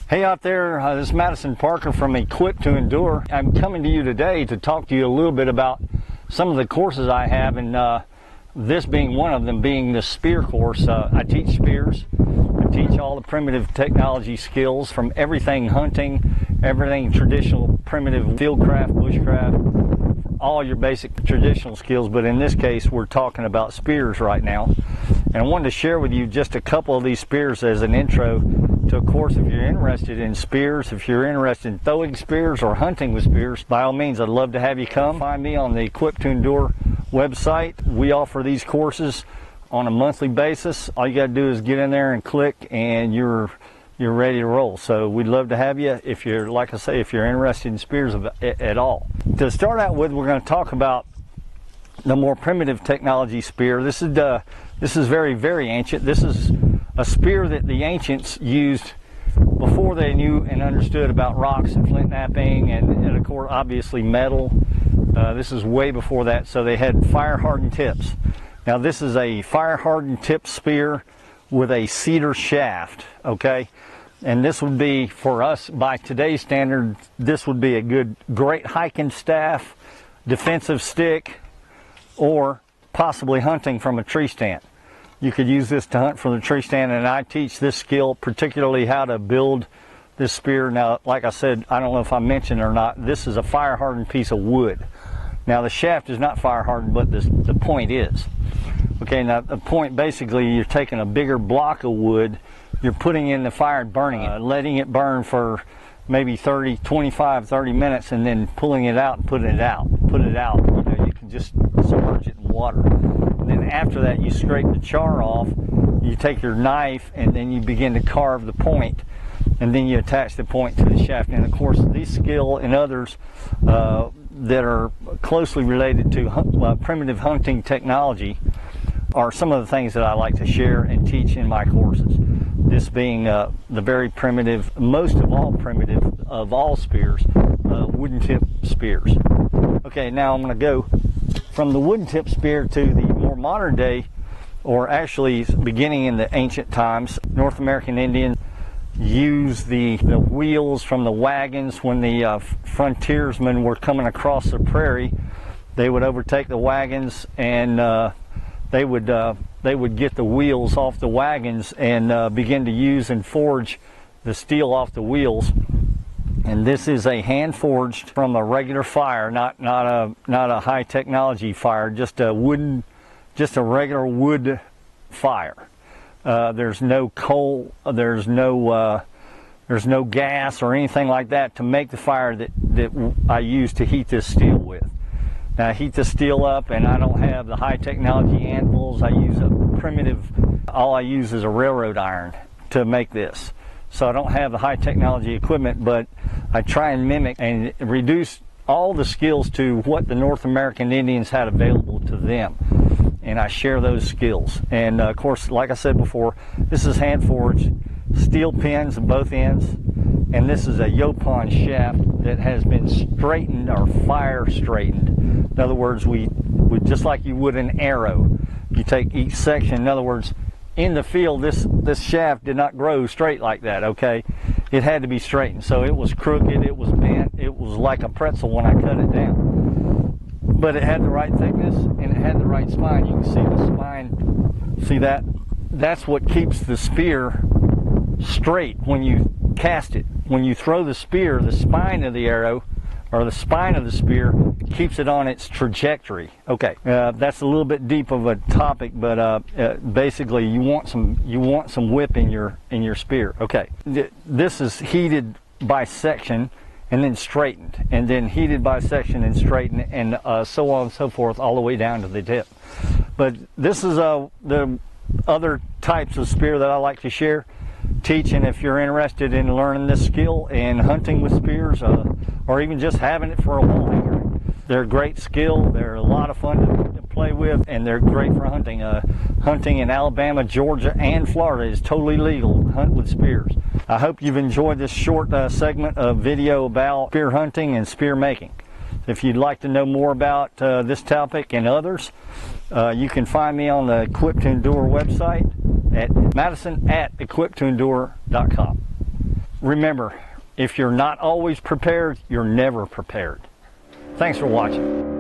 Hey out there, this is Madison Parker from Equip to Endure. I'm coming to you today to talk to you a little bit about some of the courses I have, and this being one of them, being the spear course. I teach spears. I teach all the primitive technology skills from everything hunting, everything traditional, primitive fieldcraft, bushcraft, all your basic traditional skills. But in this case, we're talking about spears right now. And I wanted to share with you just a couple of these spears as an intro to a course. If you're interested in spears, if you're interested in throwing spears or hunting with spears, by all means, I'd love to have you come. Find me on the Equip to Endure website. We offer these courses on a monthly basis. All you got to do is get in there and click, and you're ready to roll. So we'd love to have you if you're, like I say, if you're interested in spears at all. To start out with, we're going to talk about the more primitive technology spear. This is very, very ancient. This is a spear that the ancients used before they knew and understood about rocks and flint knapping and of course obviously metal. This is way before that, so they had fire hardened tips. Now this is a fire hardened tip spear with a cedar shaft, okay? And this would be, for us by today's standard, this would be a great hiking staff, defensive stick, or possibly hunting from a tree stand. You could use this to hunt from the tree stand, and I teach this skill, particularly how to build this spear. Now, like I said, I don't know if I mentioned or not, this is a fire-hardened piece of wood. Now, the shaft is not fire-hardened, but the point is. Okay, now the point, basically, you're taking a bigger block of wood, you're putting in the fire and burning it, letting it burn for maybe 25, 30 minutes, and then pulling it out and putting it out. Put it out, you know, you can just submerge it in water. Then after that, you scrape the char off, you take your knife, and then you begin to carve the point, and then you attach the point to the shaft. And of course, these skill and others that are closely related to primitive hunting technology are some of the things that I like to share and teach in my courses. This being the very primitive, most of all primitive of all spears, wooden tip spears. Okay, now I'm going to go from the wooden tip spear to the more modern day, or actually beginning in the ancient times. North American Indians used the wheels from the wagons when the frontiersmen were coming across the prairie. They would overtake the wagons, and they would get the wheels off the wagons and begin to use and forge the steel off the wheels. And this is a hand forged from a regular fire, not a high technology fire, just a regular wood fire. There's no coal, there's no gas or anything like that to make the fire that I use to heat this steel with. Now I heat the steel up, and I don't have the high technology anvils. I use a primitive, all I use is a railroad iron to make this. So I don't have the high technology equipment, but I try and mimic and reduce all the skills to what the North American Indians had available to them. And I share those skills. And of course, like I said before, this is hand forged, steel pins at both ends. And this is a yopon shaft that has been straightened or fire straightened. In other words, we just like you would an arrow, you take each section. In other words, in the field, this shaft did not grow straight like that, okay? It had to be straightened. So it was crooked, it was bent, it was like a pretzel when I cut it down. But it had the right thickness, and it had the right spine. You can see the spine, see that? That's what keeps the spear straight when you cast it. When you throw the spear, the spine of the arrow, or the spine of the spear, keeps it on its trajectory. Okay, that's a little bit deep of a topic, but basically you want some whip in your spear. Okay, this is heated by section and then straightened, and then heated by section and straightened, and so on and so forth, all the way down to the tip. But this is the other types of spear that I like to share, teach, and if you're interested in learning this skill and hunting with spears, or even just having it for a wall hanger, they're a great skill. They're a lot of fun to play with, and they're great for hunting. Hunting in Alabama, Georgia, and Florida is totally legal to hunt with spears. I hope you've enjoyed this short segment of video about spear hunting and spear making. If you'd like to know more about this topic and others, you can find me on the Equip to Endure website at Madison@equiptoendure.com. remember, if you're not always prepared, you're never prepared. Thanks for watching.